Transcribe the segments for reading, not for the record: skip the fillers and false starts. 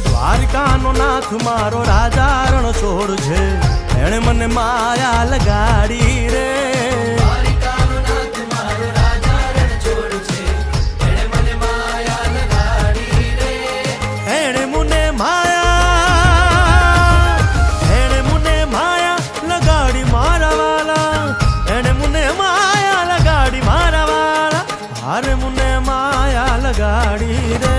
દ્વારિકાનો નાથ મારો રાજા રણ છોડ છે, એણે મને માયા લગાડી રે. દ્વારિકાનો નાથ મારો રાજા રણ છોડ છે, એણે મને માયા લગાડી રે. એણે મને માયા લગાડી મારા વાલા, એણે મને માયા લગાડી મારા વાલા, હારે મને માયા લગાડી રે.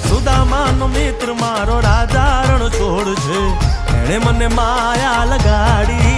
સુદામાનો મિત્ર મારો રાજા રણ છોડ છે, એણે મને માયા લગાડી